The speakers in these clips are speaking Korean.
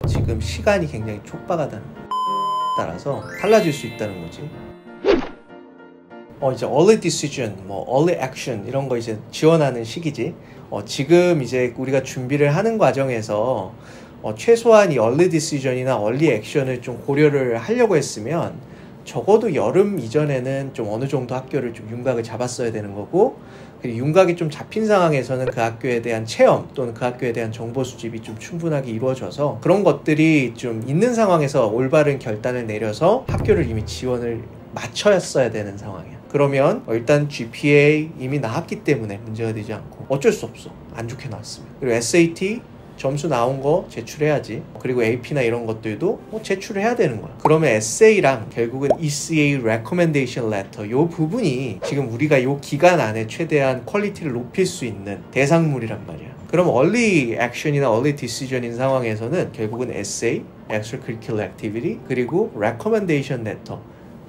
지금 시간이 굉장히 촉박하다는 따라서 달라질 수 있다는 거지. 이제 early decision, early action 이런 거 이제 지원하는 시기지. 지금 이제 우리가 준비를 하는 과정에서 최소한 이 early decision이나 early action을 좀 고려를 하려고 했으면 적어도 여름 이전에는 좀 어느 정도 학교를 좀 윤곽을 잡았어야 되는 거고, 그리고 윤곽이 좀 잡힌 상황에서는 그 학교에 대한 체험 또는 그 학교에 대한 정보 수집이 좀 충분하게 이루어져서 그런 것들이 좀 있는 상황에서 올바른 결단을 내려서 학교를 이미 지원을 마쳤어야 되는 상황이야. 그러면 일단 GPA 이미 나왔기 때문에 문제가 되지 않고 어쩔 수 없어. 안 좋게 나왔으면. 그리고 SAT 점수 나온 거 제출해야지. 그리고 AP나 이런 것들도 제출을 해야 되는 거야. 그러면 에세이랑 결국은 ECA Recommendation Letter 요 부분이 지금 우리가 요 기간 안에 최대한 퀄리티를 높일 수 있는 대상물이란 말이야. 그럼 Early Action이나 Early Decision인 상황에서는 결국은 Essay, Extracurricular Activity, 그리고 Recommendation Letter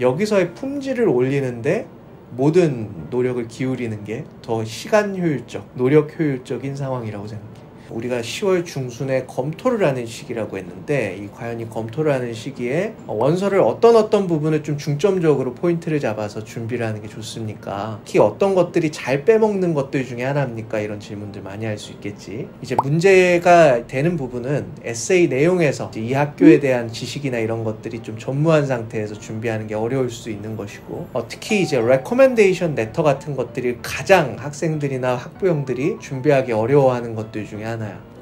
여기서의 품질을 올리는데 모든 노력을 기울이는 게 더 시간 효율적, 노력 효율적인 상황이라고 생각해. 우리가 10월 중순에 검토를 하는 시기라고 했는데 과연 이 검토를 하는 시기에 원서를 어떤 부분을 좀 중점적으로 포인트를 잡아서 준비를 하는 게 좋습니까? 특히 어떤 것들이 잘 빼먹는 것들 중에 하나입니까? 이런 질문들 많이 할 수 있겠지. 이제 문제가 되는 부분은 에세이 내용에서 이 학교에 대한 지식이나 이런 것들이 좀 전무한 상태에서 준비하는 게 어려울 수 있는 것이고, 특히 이제 recommendation letter 같은 것들이 가장 학생들이나 학부형들이 준비하기 어려워하는 것들 중에 하나야.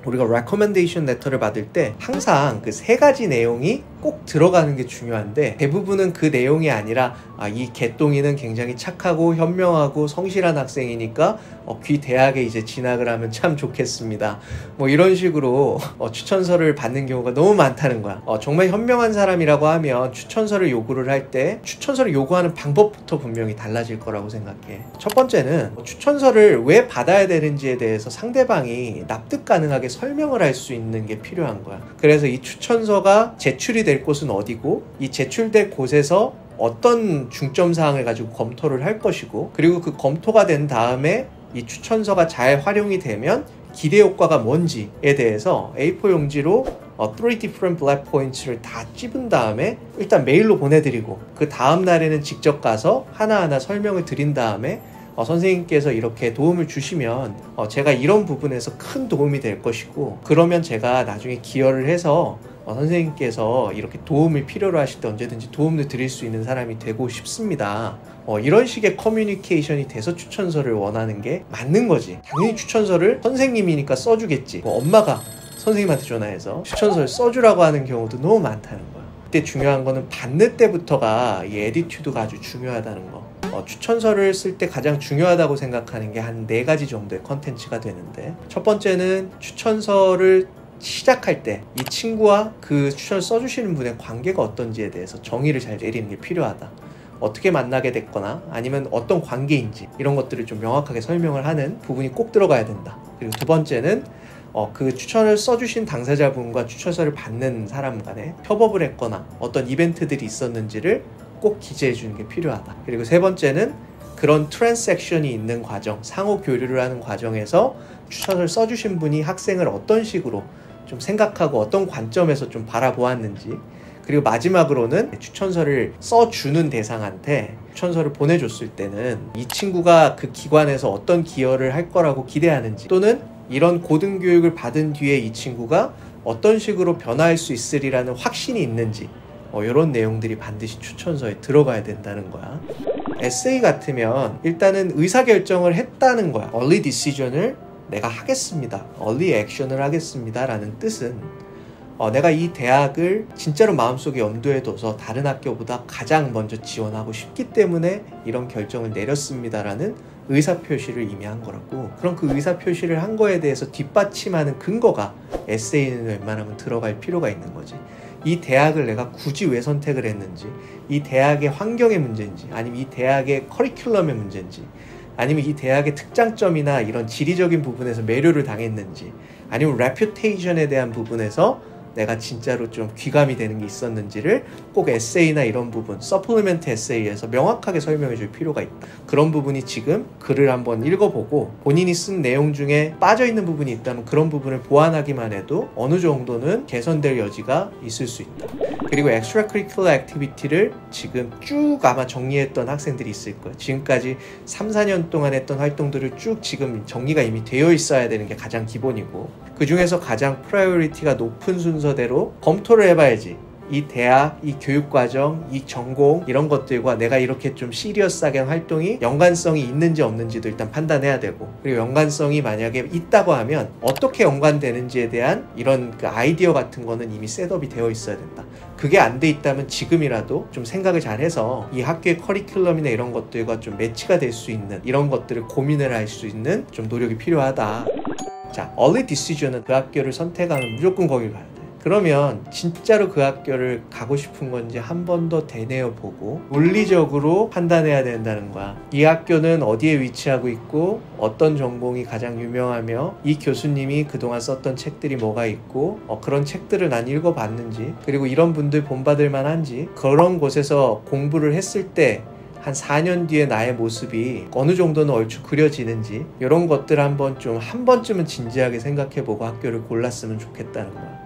우리가 recommendation letter를 받을 때 항상 그 세 가지 내용이 꼭 들어가는 게 중요한데, 대부분은 그 내용이 아니라 이 개똥이는 굉장히 착하고 현명하고 성실한 학생이니까 귀 대학에 이제 진학을 하면 참 좋겠습니다. 이런 식으로 추천서를 받는 경우가 너무 많다는 거야. 정말 현명한 사람이라고 하면 추천서를 요구를 할 때 추천서를 요구하는 방법부터 분명히 달라질 거라고 생각해. 첫 번째는 추천서를 왜 받아야 되는지에 대해서 상대방이 납득 가능하게 설명을 할 수 있는 게 필요한 거야. 그래서 이 추천서가 제출이 될 곳은 어디고, 이 제출될 곳에서 어떤 중점사항을 가지고 검토를 할 것이고, 그리고 그 검토가 된 다음에 이 추천서가 잘 활용이 되면 기대 효과가 뭔지에 대해서 A4 용지로 3 different bullet points를 다 찝은 다음에 일단 메일로 보내드리고, 그 다음 날에는 직접 가서 하나하나 설명을 드린 다음에 선생님께서 이렇게 도움을 주시면 제가 이런 부분에서 큰 도움이 될 것이고, 그러면 제가 나중에 기여를 해서 선생님께서 이렇게 도움을 필요로 하실 때 언제든지 도움을 드릴 수 있는 사람이 되고 싶습니다. 이런 식의 커뮤니케이션이 돼서 추천서를 원하는 게 맞는 거지. 당연히 추천서를 선생님이니까 써주겠지. 엄마가 선생님한테 전화해서 추천서를 써주라고 하는 경우도 너무 많다는 거야. 그때 중요한 거는 받는 때부터가 이 애티튜드가 아주 중요하다는 거. 추천서를 쓸 때 가장 중요하다고 생각하는 게 한 4가지 정도의 컨텐츠가 되는데, 첫 번째는 추천서를 시작할 때 이 친구와 그 추천을 써주시는 분의 관계가 어떤지에 대해서 정의를 잘 내리는 게 필요하다. 어떻게 만나게 됐거나 아니면 어떤 관계인지 이런 것들을 좀 명확하게 설명을 하는 부분이 꼭 들어가야 된다. 그리고 두 번째는 그 추천을 써주신 당사자분과 추천서를 받는 사람 간에 협업을 했거나 어떤 이벤트들이 있었는지를 꼭 기재해 주는 게 필요하다. 그리고 세 번째는 그런 트랜잭션이 있는 과정, 상호 교류를 하는 과정에서 추천을 써주신 분이 학생을 어떤 식으로 좀 생각하고 어떤 관점에서 좀 바라보았는지, 그리고 마지막으로는 추천서를 써주는 대상한테 추천서를 보내줬을 때는 이 친구가 그 기관에서 어떤 기여를 할 거라고 기대하는지, 또는 이런 고등교육을 받은 뒤에 이 친구가 어떤 식으로 변화할 수 있으리라는 확신이 있는지, 이런 내용들이 반드시 추천서에 들어가야 된다는 거야. 에세이 같으면 일단은 의사결정을 했다는 거야. early decision을 내가 하겠습니다, early action을 하겠습니다 라는 뜻은 내가 이 대학을 진짜로 마음속에 염두에 둬서 다른 학교보다 가장 먼저 지원하고 싶기 때문에 이런 결정을 내렸습니다 라는 의사표시를 이미 한 거라고. 그럼 그 의사표시를 한 거에 대해서 뒷받침하는 근거가 에세이는 웬만하면 들어갈 필요가 있는 거지. 이 대학을 내가 굳이 왜 선택을 했는지, 이 대학의 환경의 문제인지, 아니면 이 대학의 커리큘럼의 문제인지, 아니면 이 대학의 특장점이나 이런 지리적인 부분에서 매료를 당했는지, 아니면 레퓨테이션에 대한 부분에서 내가 진짜로 좀 귀감이 되는 게 있었는지를 꼭 에세이나 이런 부분, 서플리멘트 에세이에서 명확하게 설명해 줄 필요가 있다. 그런 부분이 지금 글을 한번 읽어보고 본인이 쓴 내용 중에 빠져있는 부분이 있다면 그런 부분을 보완하기만 해도 어느 정도는 개선될 여지가 있을 수 있다. 그리고 엑스트라 커리큘러 액티비티를 지금 쭉 아마 정리했던 학생들이 있을 거예요. 지금까지 3, 4년 동안 했던 활동들을 쭉 지금 정리가 이미 되어 있어야 되는 게 가장 기본이고, 그 중에서 가장 프라이어리티가 높은 순서대로 검토를 해봐야지. 이 대학, 이 교육과정, 이 전공 이런 것들과 내가 이렇게 좀 시리어스하게 한 활동이 연관성이 있는지 없는지도 일단 판단해야 되고, 그리고 연관성이 만약에 있다고 하면 어떻게 연관되는지에 대한 이런 그 아이디어 같은 거는 이미 셋업이 되어 있어야 된다. 그게 안 돼 있다면 지금이라도 좀 생각을 잘 해서 이 학교의 커리큘럼이나 이런 것들과 좀 매치가 될 수 있는 이런 것들을 고민을 할 수 있는 좀 노력이 필요하다. 자, early decision은 그 학교를 선택하면 무조건 거길 가야 돼. 그러면 진짜로 그 학교를 가고 싶은 건지 한 번 더 되뇌어 보고 논리적으로 판단해야 된다는 거야. 이 학교는 어디에 위치하고 있고 어떤 전공이 가장 유명하며 이 교수님이 그동안 썼던 책들이 뭐가 있고 그런 책들을 난 읽어봤는지, 그리고 이런 분들 본받을 만한지, 그런 곳에서 공부를 했을 때 한 4년 뒤에 나의 모습이 어느 정도는 얼추 그려지는지, 이런 것들 한 번쯤은 진지하게 생각해보고 학교를 골랐으면 좋겠다는 거야.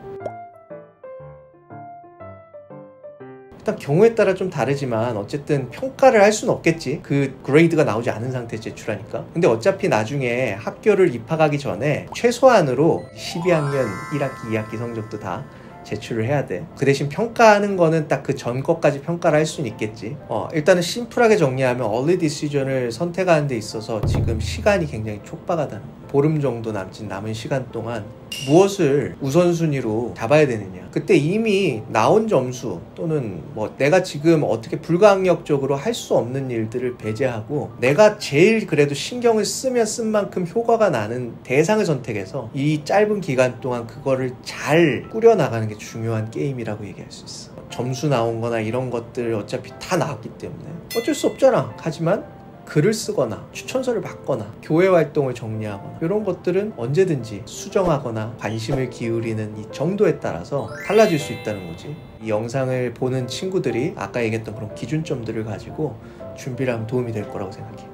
일단 경우에 따라 좀 다르지만 어쨌든 평가를 할 수는 없겠지. 그 그레이드가 나오지 않은 상태에 제출하니까. 근데 어차피 나중에 학교를 입학하기 전에 최소한으로 12학년 1학기, 2학기 성적도 다 제출을 해야 돼. 그 대신 평가하는 거는 딱 그 전 것까지 평가를 할 수는 있겠지. 일단은 심플하게 정리하면 early decision을 선택하는 데 있어서 지금 시간이 굉장히 촉박하다는 거야. 보름 정도 남은 시간 동안 무엇을 우선순위로 잡아야 되느냐. 그때 이미 나온 점수 또는 뭐 내가 지금 어떻게 불가항력적으로 할 수 없는 일들을 배제하고 내가 제일 그래도 신경을 쓰면 쓴 만큼 효과가 나는 대상을 선택해서 이 짧은 기간 동안 그거를 잘 꾸려나가는 게 중요한 게임이라고 얘기할 수 있어. 점수 나온 거나 이런 것들 어차피 다 나왔기 때문에 어쩔 수 없잖아. 하지만 글을 쓰거나 추천서를 받거나 교회 활동을 정리하거나 이런 것들은 언제든지 수정하거나 관심을 기울이는 이 정도에 따라서 달라질 수 있다는 거지. 이 영상을 보는 친구들이 아까 얘기했던 그런 기준점들을 가지고 준비를 하면 도움이 될 거라고 생각해.